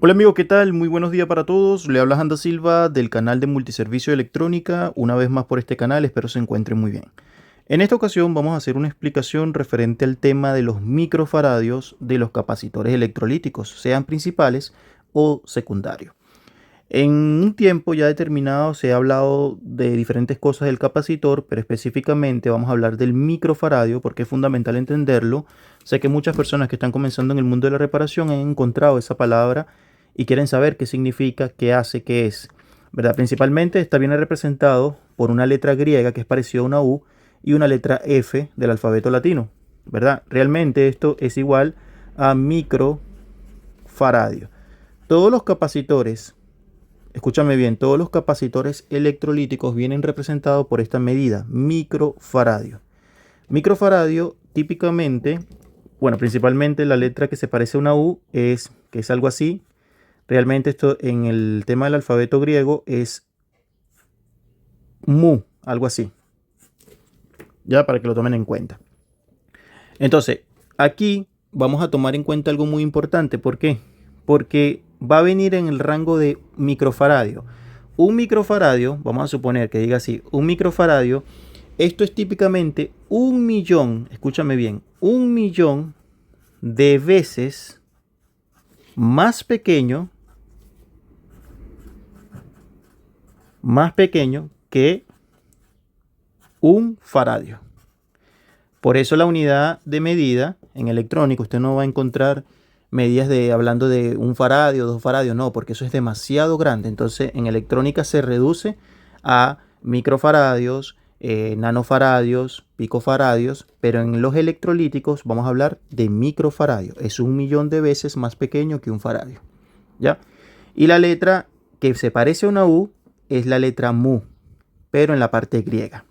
Hola amigo, ¿qué tal? Muy buenos días para todos. Le habla Anda Silva del canal de Multiservicio de Electrónica. Una vez más por este canal, espero se encuentren muy bien. En esta ocasión vamos a hacer una explicación referente al tema de los microfaradios de los capacitores electrolíticos, sean principales o secundarios. En un tiempo ya determinado se ha hablado de diferentes cosas del capacitor, pero específicamente vamos a hablar del microfaradio porque es fundamental entenderlo. Sé que muchas personas que están comenzando en el mundo de la reparación han encontrado esa palabra y quieren saber qué significa, qué hace, qué es. ¿Verdad? Principalmente está bien representado por una letra griega que es parecida a una U y una letra F del alfabeto latino. ¿Verdad? Realmente esto es igual a microfaradio. Todos los capacitores, escúchame bien, todos los capacitores electrolíticos vienen representados por esta medida, microfaradio. Microfaradio típicamente, bueno, principalmente la letra que se parece a una U que es algo así. Realmente esto en el tema del alfabeto griego es mu, algo así. Ya para que lo tomen en cuenta. Entonces, aquí vamos a tomar en cuenta algo muy importante. ¿Por qué? Porque va a venir en el rango de microfaradio. Un microfaradio, vamos a suponer que diga así, un microfaradio, esto es típicamente 1.000.000, escúchame bien, 1.000.000 de veces más pequeño que un faradio. Por eso la unidad de medida en electrónica, usted no va a encontrar medidas hablando de un faradio, 2 faradios, no, porque eso es demasiado grande. Entonces en electrónica se reduce a microfaradios, nanofaradios, picofaradios, pero en los electrolíticos vamos a hablar de microfaradios. Es 1.000.000 de veces más pequeño que un faradio. ¿Ya? Y la letra que se parece a una U es la letra mu, pero en la parte griega.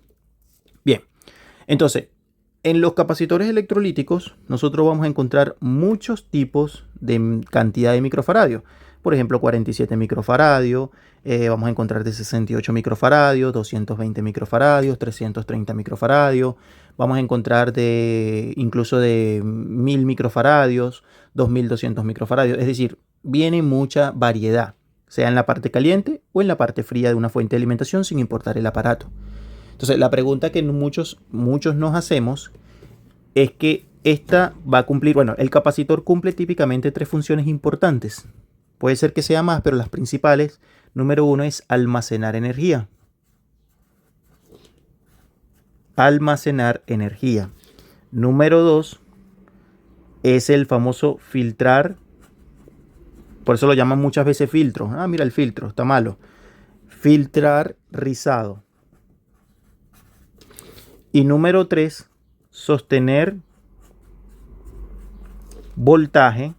Bien, entonces, en los capacitores electrolíticos nosotros vamos a encontrar muchos tipos de cantidad de microfaradios. Por ejemplo, 47 microfaradios, vamos a encontrar de 68 microfaradios, 220 microfaradios, 330 microfaradios, vamos a encontrar incluso de 1000 microfaradios, 2200 microfaradios, es decir, viene mucha variedad, sea en la parte caliente o en la parte fría de una fuente de alimentación, sin importar el aparato. Entonces, la pregunta que muchos nos hacemos es que esta va a cumplir, bueno, el capacitor cumple típicamente 3 funciones importantes. Puede ser que sea más, pero las principales, número 1 es almacenar energía. Almacenar energía. Número 2 es el famoso filtrar. Por eso lo llaman muchas veces filtro. Ah, mira el filtro, está malo. Filtrar rizado. Y número 3, sostener voltaje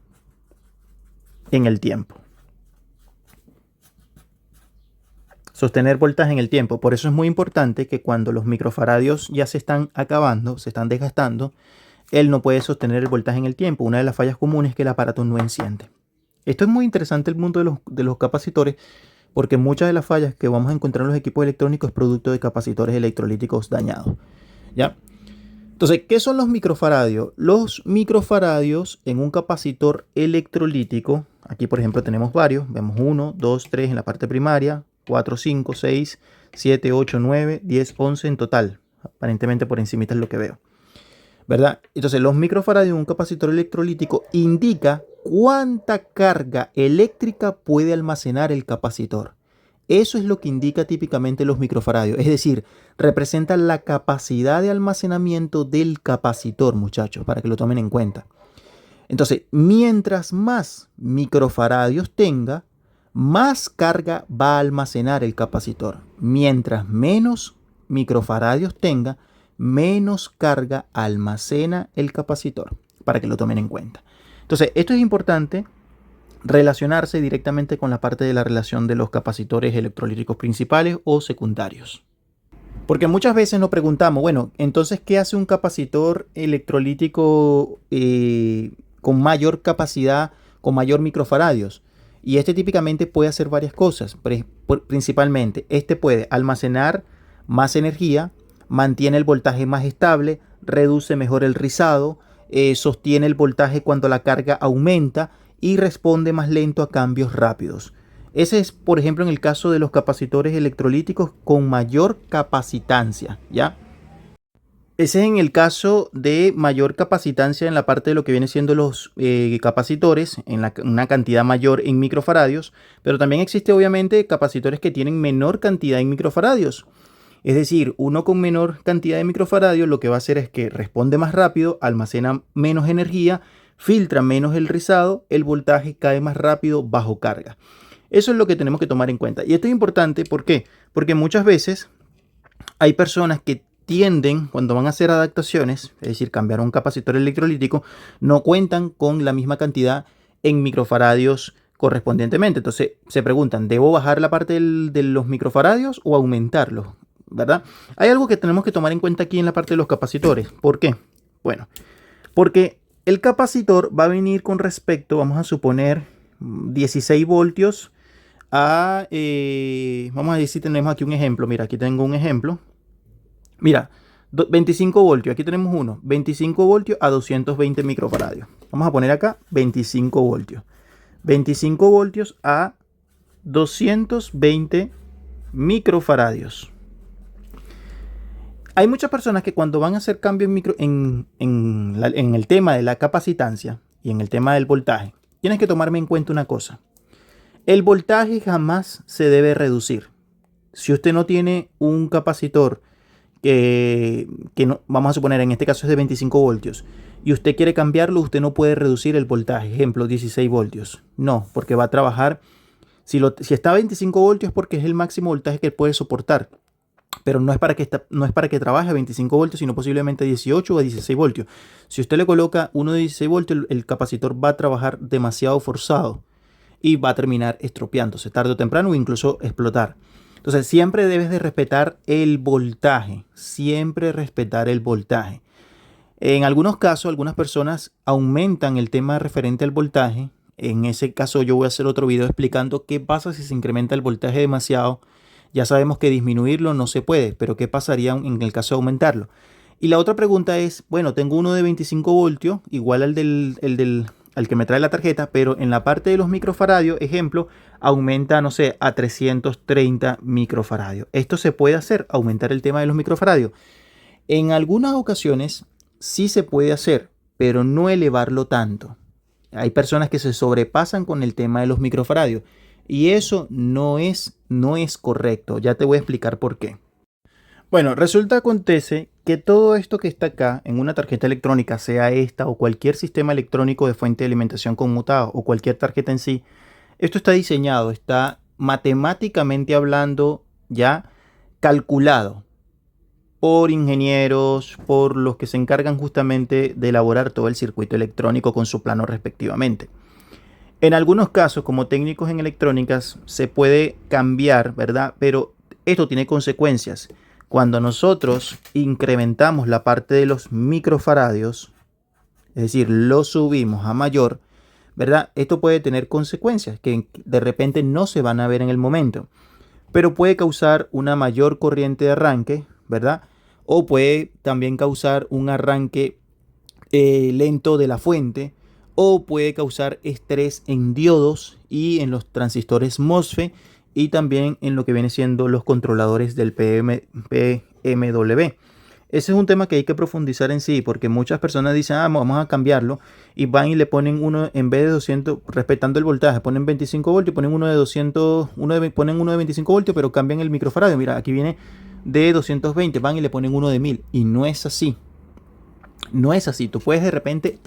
en el tiempo. Sostener voltaje en el tiempo. Por eso es muy importante que cuando los microfaradios ya se están acabando, se están desgastando, él no puede sostener el voltaje en el tiempo. Una de las fallas comunes es que el aparato no enciende. Esto es muy interesante el mundo de los capacitores, porque muchas de las fallas que vamos a encontrar en los equipos electrónicos es producto de capacitores electrolíticos dañados. ¿Ya? Entonces, ¿qué son los microfaradios? Los microfaradios en un capacitor electrolítico, aquí por ejemplo tenemos varios, vemos 1, 2, 3 en la parte primaria, 4, 5, 6, 7, 8, 9, 10, 11 en total. Aparentemente por encima es lo que veo, ¿verdad? Entonces, los microfaradios en un capacitor electrolítico indica cuánta carga eléctrica puede almacenar el capacitor. Eso es lo que indica típicamente los microfaradios, es decir, representa la capacidad de almacenamiento del capacitor, muchachos, para que lo tomen en cuenta. Entonces, mientras más microfaradios tenga, más carga va a almacenar el capacitor. Mientras menos microfaradios tenga, menos carga almacena el capacitor, para que lo tomen en cuenta. Entonces, esto es importante relacionarse directamente con la parte de la relación de los capacitores electrolíticos principales o secundarios. Porque muchas veces nos preguntamos, bueno, entonces, ¿qué hace un capacitor electrolítico con mayor capacidad, con mayor microfaradios? Y este típicamente puede hacer varias cosas. Principalmente, este puede almacenar más energía, mantiene el voltaje más estable, reduce mejor el rizado, sostiene el voltaje cuando la carga aumenta y responde más lento a cambios rápidos. Ese es, por ejemplo, en el caso de los capacitores electrolíticos con mayor capacitancia, ¿ya? Ese es en el caso de mayor capacitancia en la parte de lo que viene siendo los capacitores, en una cantidad mayor en microfaradios, pero también existe obviamente capacitores que tienen menor cantidad en microfaradios. Es decir, uno con menor cantidad de microfaradios lo que va a hacer es que responde más rápido, almacena menos energía, filtra menos el rizado, el voltaje cae más rápido bajo carga. Eso es lo que tenemos que tomar en cuenta. Y esto es importante, ¿por qué? Porque muchas veces hay personas que tienden, cuando van a hacer adaptaciones, es decir, cambiar un capacitor electrolítico, no cuentan con la misma cantidad en microfaradios correspondientemente. Entonces se preguntan, ¿debo bajar la parte de los microfaradios o aumentarlos? ¿Verdad? Hay algo que tenemos que tomar en cuenta aquí en la parte de los capacitores. ¿Por qué? Bueno, porque el capacitor va a venir con respecto, vamos a suponer, 16 voltios a, vamos a decir, tenemos aquí un ejemplo. Mira, aquí tengo un ejemplo. Mira, 25 voltios, aquí tenemos uno, 25 voltios a 220 microfaradios. Vamos a poner acá 25 voltios. 25 voltios a 220 microfaradios. Hay muchas personas que cuando van a hacer cambios en el tema de la capacitancia y en el tema del voltaje, tienes que tomarme en cuenta una cosa. El voltaje jamás se debe reducir. Si usted no tiene un capacitor que no, vamos a suponer en este caso es de 25 voltios y usted quiere cambiarlo, usted no puede reducir el voltaje, ejemplo 16 voltios, no, porque va a trabajar, si está a 25 voltios es porque es el máximo voltaje que puede soportar, pero no es para que trabaje a 25 voltios, sino posiblemente a 18 o a 16 voltios. Si usted le coloca uno de 16 voltios, el capacitor va a trabajar demasiado forzado y va a terminar estropeándose tarde o temprano o incluso explotar. Entonces siempre debes de respetar el voltaje, siempre respetar el voltaje. En algunos casos, algunas personas aumentan el tema referente al voltaje. En ese caso yo voy a hacer otro video explicando qué pasa si se incrementa el voltaje demasiado. Ya sabemos que disminuirlo no se puede, pero ¿qué pasaría en el caso de aumentarlo? Y la otra pregunta es, bueno, tengo uno de 25 voltios, igual al que me trae la tarjeta, pero en la parte de los microfaradios, ejemplo, aumenta, no sé, a 330 microfaradios. Esto se puede hacer, aumentar el tema de los microfaradios. En algunas ocasiones sí se puede hacer, pero no elevarlo tanto. Hay personas que se sobrepasan con el tema de los microfaradios y eso no es correcto. Ya te voy a explicar por qué. Bueno, acontece que todo esto que está acá en una tarjeta electrónica, sea esta o cualquier sistema electrónico de fuente de alimentación conmutado o cualquier tarjeta en sí, esto está diseñado, está matemáticamente hablando ya calculado por ingenieros, por los que se encargan justamente de elaborar todo el circuito electrónico con su plano respectivamente. En algunos casos, como técnicos en electrónicas, se puede cambiar, ¿verdad? Pero esto tiene consecuencias. Cuando nosotros incrementamos la parte de los microfaradios, es decir, lo subimos a mayor, ¿verdad? Esto puede tener consecuencias que de repente no se van a ver en el momento, pero puede causar una mayor corriente de arranque, ¿verdad? O puede también causar un arranque lento de la fuente, o puede causar estrés en diodos y en los transistores MOSFET y también en lo que viene siendo los controladores del PMW. Ese es un tema que hay que profundizar en sí, porque muchas personas dicen, vamos a cambiarlo, y van y le ponen uno, en vez de 200, respetando el voltaje, ponen 25 voltios, ponen uno de 200, ponen uno de 25 voltios, pero cambian el microfaradio. Mira, aquí viene de 220, van y le ponen uno de 1000, y no es así. No es así, tú puedes de repente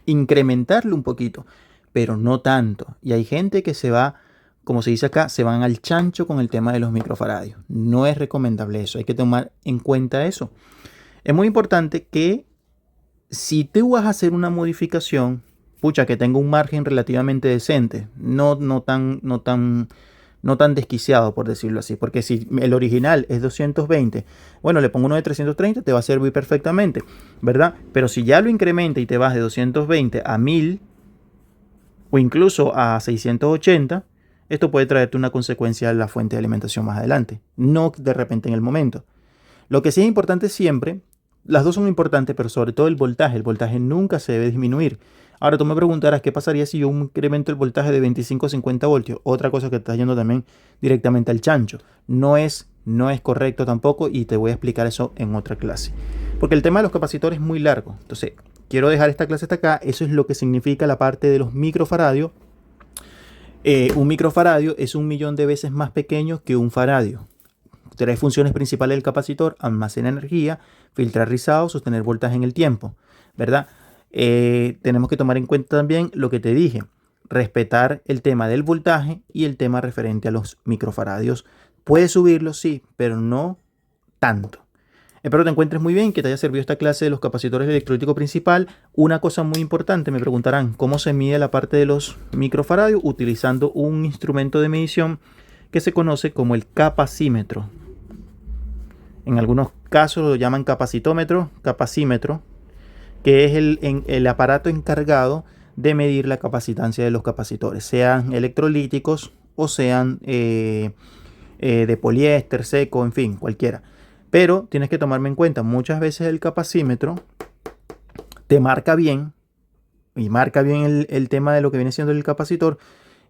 incrementarlo un poquito, pero no tanto. Y hay gente que se va, como se dice acá, se van al chancho con el tema de los microfaradios. No es recomendable eso, hay que tomar en cuenta eso. Es muy importante que si tú vas a hacer una modificación, pucha, que tenga un margen relativamente decente, no tan desquiciado, por decirlo así, porque si el original es 220, bueno, le pongo uno de 330, te va a servir perfectamente, ¿verdad? Pero si ya lo incrementa y te vas de 220 a 1000 o incluso a 680, esto puede traerte una consecuencia a la fuente de alimentación más adelante, no de repente en el momento. Lo que sí es importante siempre, las dos son importantes, pero sobre todo el voltaje nunca se debe disminuir. Ahora tú me preguntarás qué pasaría si yo incremento el voltaje de 25 a 50 voltios. Otra cosa que está yendo también directamente al chancho. No es correcto tampoco y te voy a explicar eso en otra clase. Porque el tema de los capacitores es muy largo. Entonces, quiero dejar esta clase hasta acá. Eso es lo que significa la parte de los microfaradios. Un microfaradio es 1.000.000 de veces más pequeño que un faradio. Tres funciones principales del capacitor: almacenar energía, filtrar rizado, sostener voltaje en el tiempo, ¿verdad? Tenemos que tomar en cuenta también lo que te dije, respetar el tema del voltaje y el tema referente a los microfaradios. Puedes subirlo, sí, pero no tanto. Espero te encuentres muy bien, que te haya servido esta clase de los capacitores electrolíticos principal. Una cosa muy importante, me preguntarán cómo se mide la parte de los microfaradios utilizando un instrumento de medición que se conoce como el capacímetro. En algunos casos lo llaman capacímetro, que es el aparato encargado de medir la capacitancia de los capacitores, sean electrolíticos o sean de poliéster, seco, en fin, cualquiera. Pero tienes que tomarme en cuenta, muchas veces el capacímetro te marca bien, y marca bien el tema de lo que viene siendo el capacitor,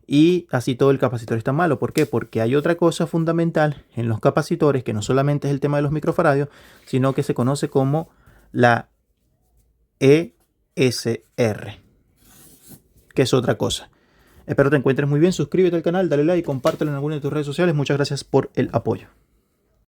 y así todo el capacitor está malo. ¿Por qué? Porque hay otra cosa fundamental en los capacitores, que no solamente es el tema de los microfaradios, sino que se conoce como la ESR, que es otra cosa. Espero te encuentres muy bien, suscríbete al canal, dale like, compártelo en alguna de tus redes sociales. Muchas gracias por el apoyo.